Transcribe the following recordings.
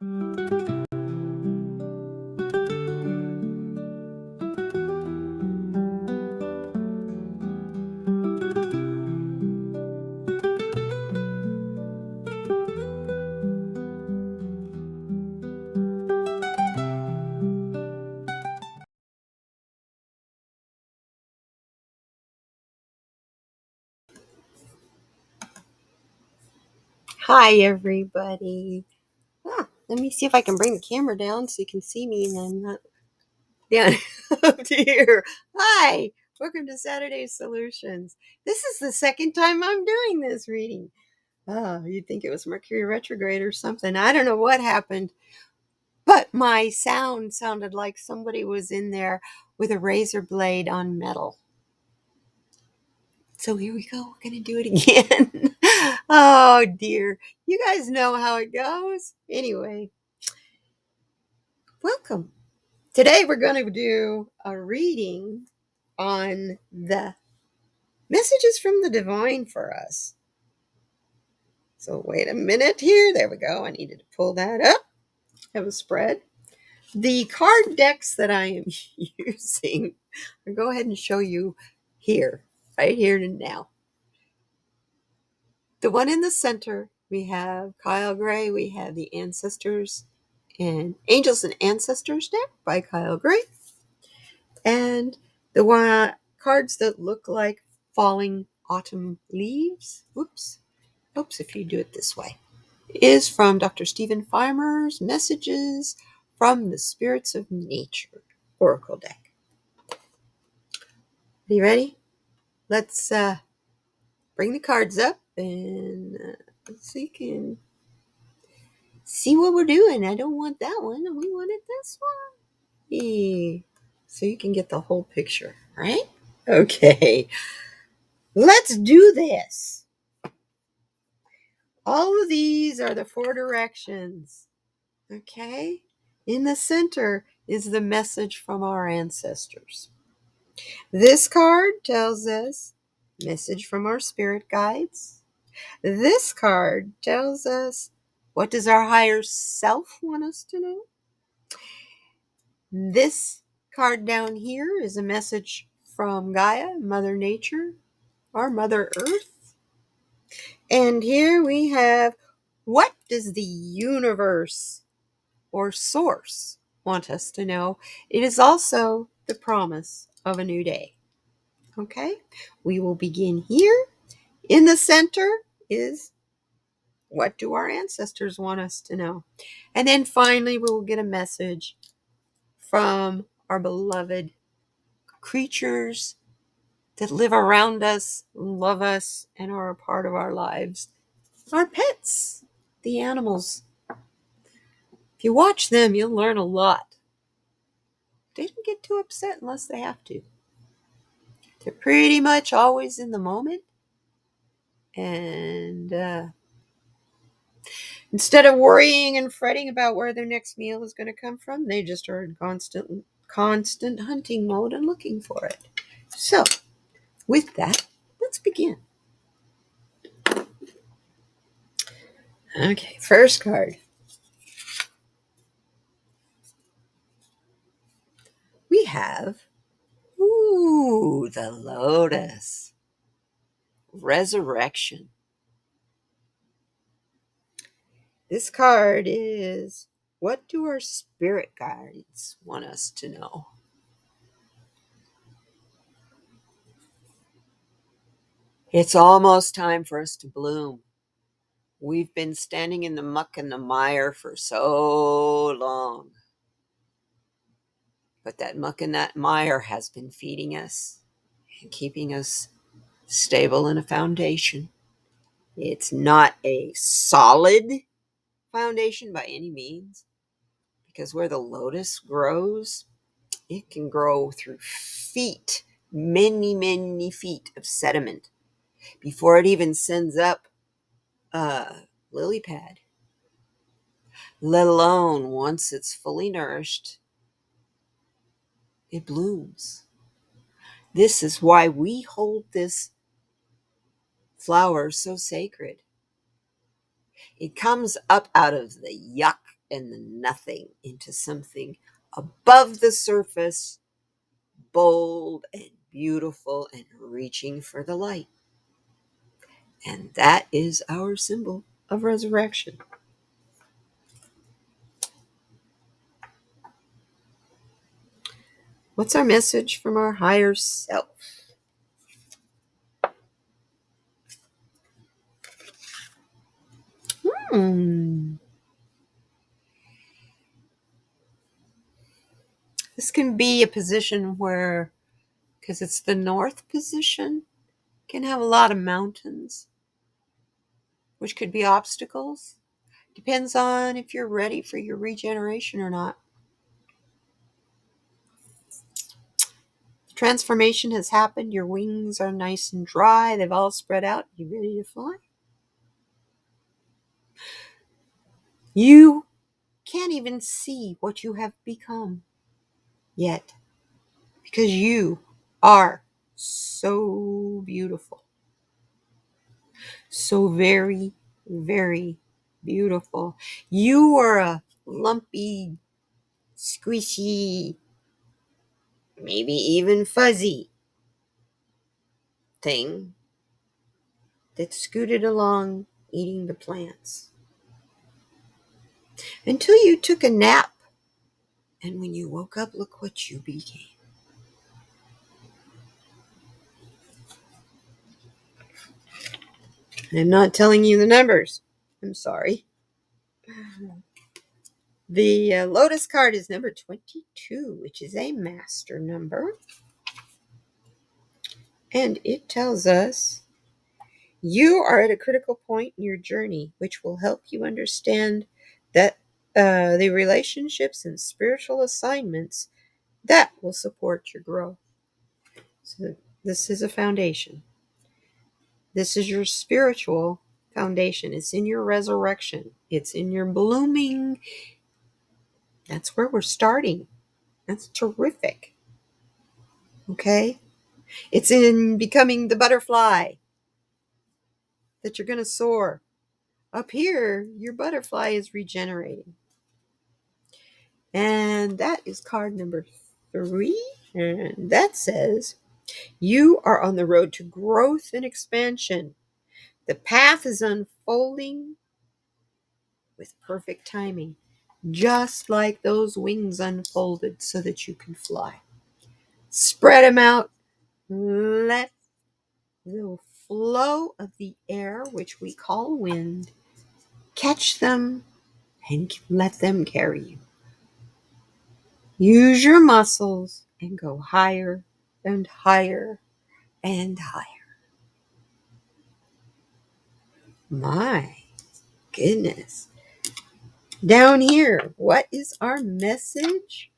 Hi, everybody. Let me see if I can bring the camera down so you can see me and then not down up to here. Hi, welcome to Saturday Solutions. This is the second time I'm doing this reading. You'd think it was Mercury retrograde or something. I don't know what happened, but my sound sounded like somebody was in there with a razor blade on metal. So here we go. We're going to do it again. Oh, dear. You guys know how it goes. Anyway, welcome. Today we're going to do a reading on the messages from the divine for us. So wait a minute here. There we go. I needed to pull that up. Have a spread. The card decks that I am using, I'll go ahead and show you here, right here and now. The one in the center, we have Kyle Gray. We have the Ancestors and Angels and Ancestors deck by Kyle Gray. And the one cards that look like falling autumn leaves. Oops, if you do it this way. Is from Dr. Stephen Farmer's Messages from the Spirits of Nature Oracle deck. Are you ready? Let's bring the cards up and so you can see what we're doing. I don't want that one. We wanted this one. Yeah. So you can get the whole picture, right? Okay. Let's do this. All of these are the 4 directions. Okay? In the center is the message from our ancestors. This card tells us message from our spirit guides. This card tells us what does our higher self want us to know. This card down here is a message from Gaia, Mother Nature, or Mother Earth. And here we have what does the universe or source want us to know. It is also the promise of a new day. Okay, we will begin here. In the center is what do our ancestors want us to know. And then finally we will get a message from our beloved creatures that live around us, love us, and are a part of our lives. Our pets, the animals. If you watch them, you'll learn a lot. They don't get too upset unless they have to. They're pretty much always in the moment. And instead of worrying and fretting about where their next meal is going to come from, they just are in constant hunting mode and looking for it. So, with that, let's begin. Okay, first card. We have, the Lotus. Resurrection. This card is, what do our spirit guides want us to know? It's almost time for us to bloom. We've been standing in the muck and the mire for so long. But that muck and that mire has been feeding us and keeping us stable in a foundation. It's not a solid foundation by any means, because where the lotus grows, it can grow through feet, many feet of sediment before it even sends up a lily pad, let alone once it's fully nourished, it blooms. This is why we hold this flower so sacred. It comes up out of the yuck and the nothing into something above the surface, bold and beautiful and reaching for the light. And that is our symbol of resurrection. What's our message from our higher self? This can be a position where, because it's the north position, can have a lot of mountains, which could be obstacles. Depends on if you're ready for your regeneration or not. The transformation has happened. Your wings are nice and dry. They've all spread out. You ready to fly? You can't even see what you have become yet, because you are so beautiful. So very, very beautiful. You are a lumpy, squishy, maybe even fuzzy thing that scooted along eating the plants until you took a nap. And when you woke up, look what you became. I'm not telling you the numbers. I'm sorry. The Lotus card is number 22, which is a master number. And it tells us you are at a critical point in your journey, which will help you understand that the relationships and spiritual assignments that will support your growth. So this is a foundation. This is your spiritual foundation. It's in your resurrection. It's in your blooming. That's where we're starting. That's terrific. Okay? It's in becoming the butterfly that you're going to soar. Up here, your butterfly is regenerating. And that is card number 3. And that says, you are on the road to growth and expansion. The path is unfolding with perfect timing, just like those wings unfolded so that you can fly. Spread them out. Let the flow of the air, which we call wind, catch them and let them carry you. Use your muscles and go higher and higher and higher. My goodness. Down here, what is our message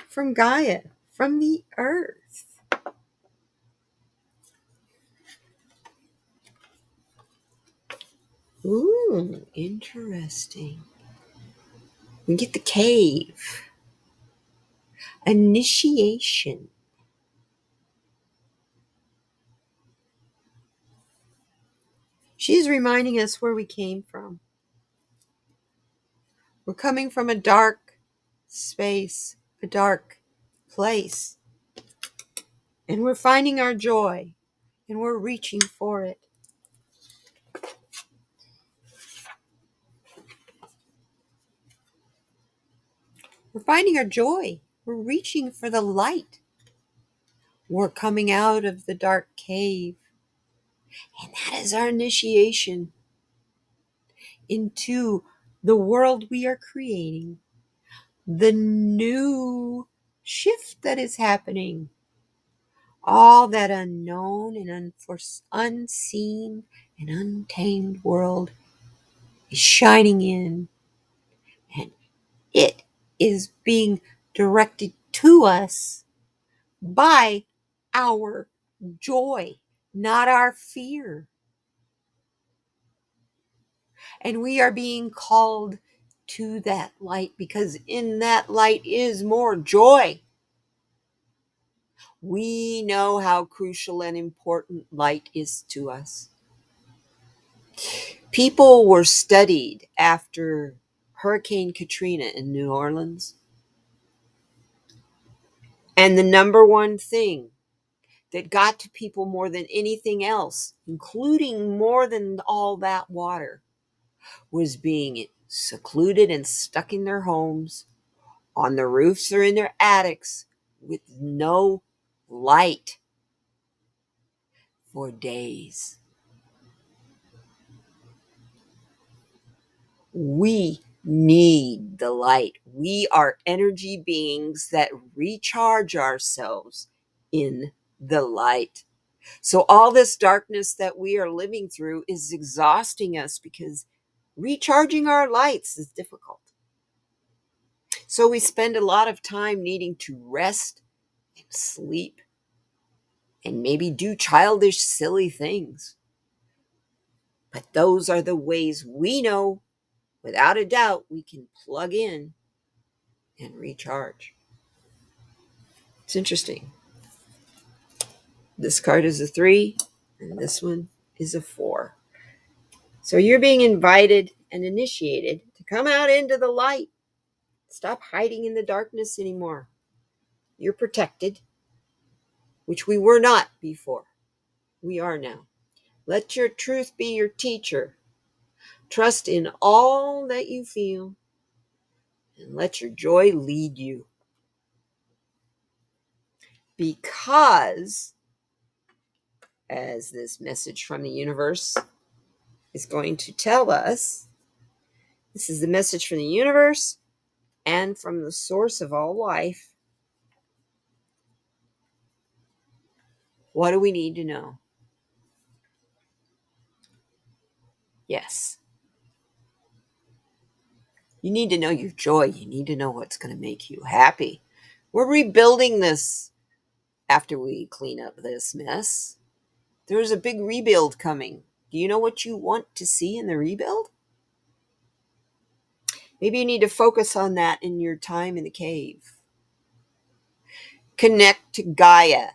from Gaia, from the earth? Ooh, interesting. We get the cave. Initiation. She's reminding us where we came from. We're coming from a dark space, a dark place. And we're finding our joy, and we're reaching for it. We're finding our joy. We're reaching for the light. We're coming out of the dark cave. And that is our initiation into the world we are creating. The new shift that is happening. All that unknown and unseen and untamed world is shining in. And it is being directed to us by our joy, not our fear. And we are being called to that light because in that light is more joy. We know how crucial and important light is to us. People were studied after Hurricane Katrina in New Orleans. And the number one thing that got to people more than anything else, including more than all that water, was being secluded and stuck in their homes, on their roofs or in their attics, with no light for days. We need the light. We are energy beings that recharge ourselves in the light. So all this darkness that we are living through is exhausting us because recharging our lights is difficult. So we spend a lot of time needing to rest and sleep and maybe do childish, silly things. But those are the ways we know, without a doubt, we can plug in and recharge. It's interesting. This card is a 3, and this one is a 4. So you're being invited and initiated to come out into the light. Stop hiding in the darkness anymore. You're protected, which we were not before. We are now. Let your truth be your teacher. Trust in all that you feel, and let your joy lead you. Because, as this message from the universe is going to tell us, this is the message from the universe and from the source of all life. What do we need to know? Yes. You need to know your joy. You need to know what's going to make you happy. We're rebuilding this after we clean up this mess. There's a big rebuild coming. Do you know what you want to see in the rebuild? Maybe you need to focus on that in your time in the cave. Connect to Gaia.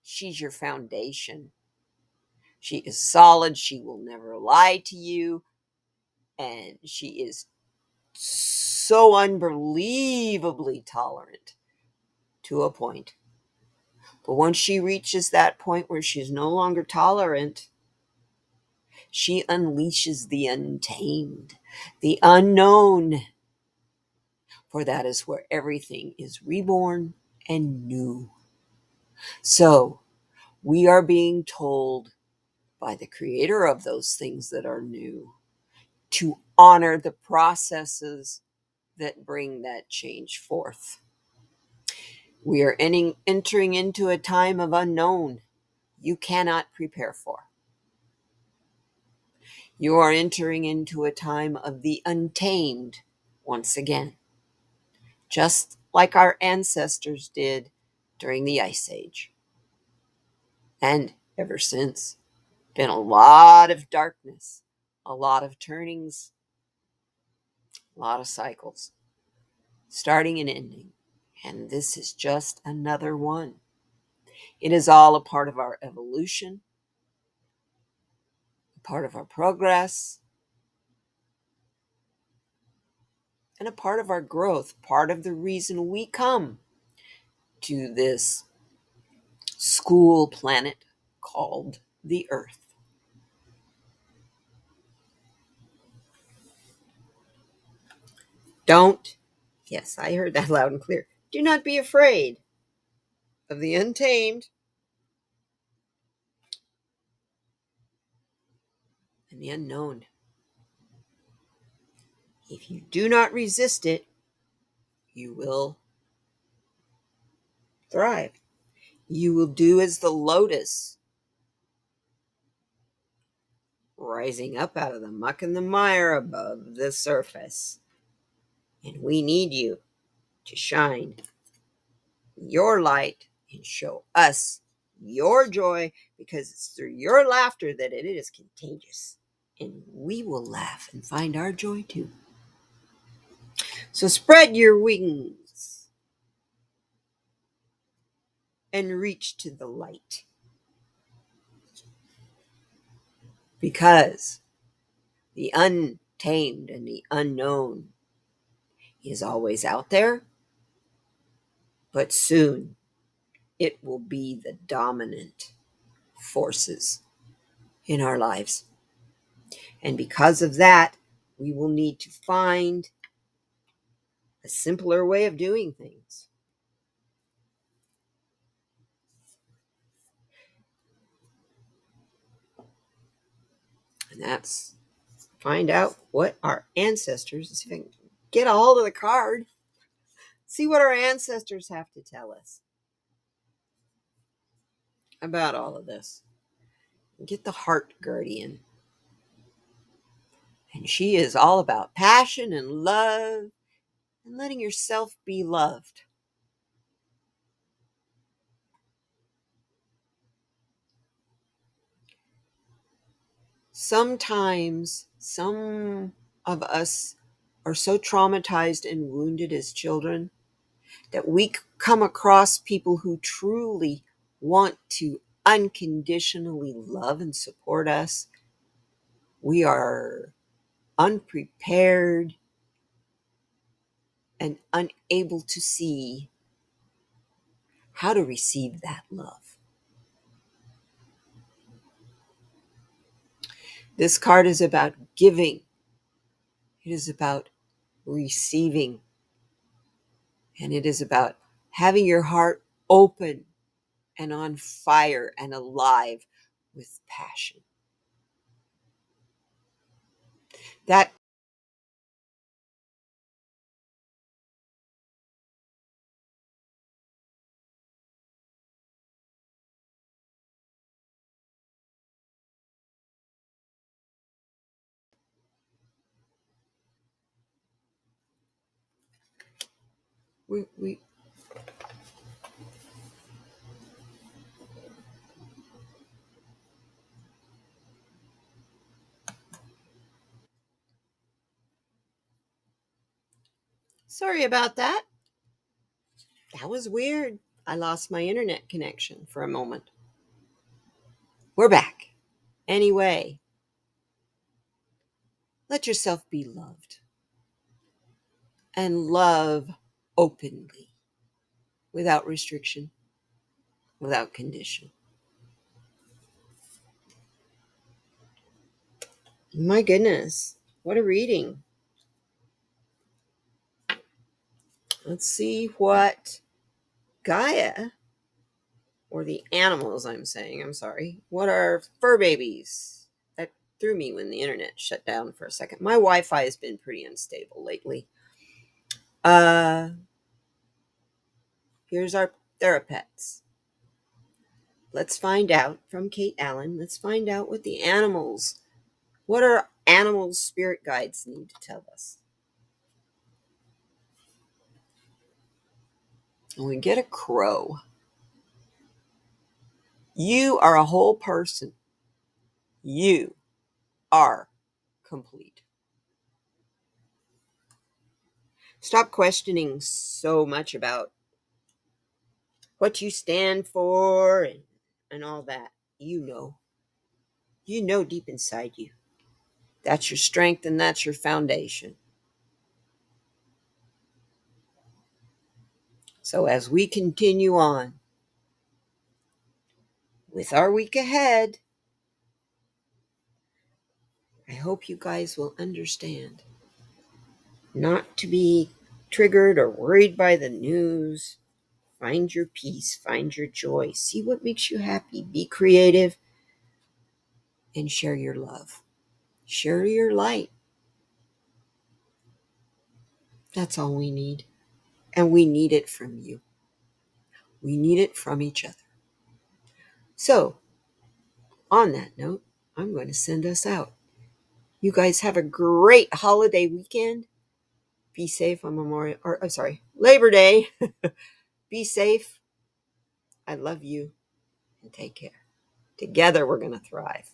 She's your foundation. She is solid. She will never lie to you. And she is so unbelievably tolerant to a point. But once she reaches that point where she's no longer tolerant, she unleashes the untamed, the unknown. For that is where everything is reborn and new. So we are being told by the creator of those things that are new to honor the processes that bring that change forth. We are entering into a time of unknown you cannot prepare for. You are entering into a time of the untamed once again, just like our ancestors did during the Ice Age. And ever since, been a lot of darkness, a lot of turnings, a lot of cycles, starting and ending. And this is just another one. It is all a part of our evolution, a part of our progress, and a part of our growth, part of the reason we come to this school planet called the Earth. Don't, yes, I heard that loud and clear. Do not be afraid of the untamed and the unknown. If you do not resist it, you will thrive. You will do as the lotus, rising up out of the muck and the mire above the surface. And we need you to shine your light and show us your joy, because it's through your laughter that it is contagious. And we will laugh and find our joy too. So spread your wings and reach to the light. Because the tamed and the unknown is always out there, but soon it will be the dominant forces in our lives. And because of that, we will need to find a simpler way of doing things. And that's find out what our ancestors, see if I can get a hold of the card, see what our ancestors have to tell us about all of this. Get the heart guardian. And she is all about passion and love and letting yourself be loved. Sometimes some of us are so traumatized and wounded as children that we come across people who truly want to unconditionally love and support us. We are unprepared and unable to see how to receive that love. This card is about giving. It is about receiving. And it is about having your heart open and on fire and alive with passion. That we sorry about that. That was weird. I lost my internet connection for a moment. We're back. Anyway, let yourself be loved. And love openly, without restriction, without condition. My goodness, what a reading. Let's see what Gaia, or the animals I'm sorry, what are fur babies? That threw me when the internet shut down for a second. My Wi-Fi has been pretty unstable lately. Here's our therapets. Let's find out from Kate Allen. Let's find out what what our animals' spirit guides need to tell us. And we get a crow. You are a whole person. You are complete. Stop questioning so much about what you stand for and all that. You know deep inside you. That's your strength and that's your foundation. So as we continue on with our week ahead, I hope you guys will understand not to be triggered or worried by the news. Find your peace, find your joy, see what makes you happy, be creative, and share your love. Share your light. That's all we need. And we need it from you. We need it from each other. So, on that note, I'm going to send us out. You guys have a great holiday weekend. Be safe on Labor Day. Be safe. I love you and take care. Together we're going to thrive.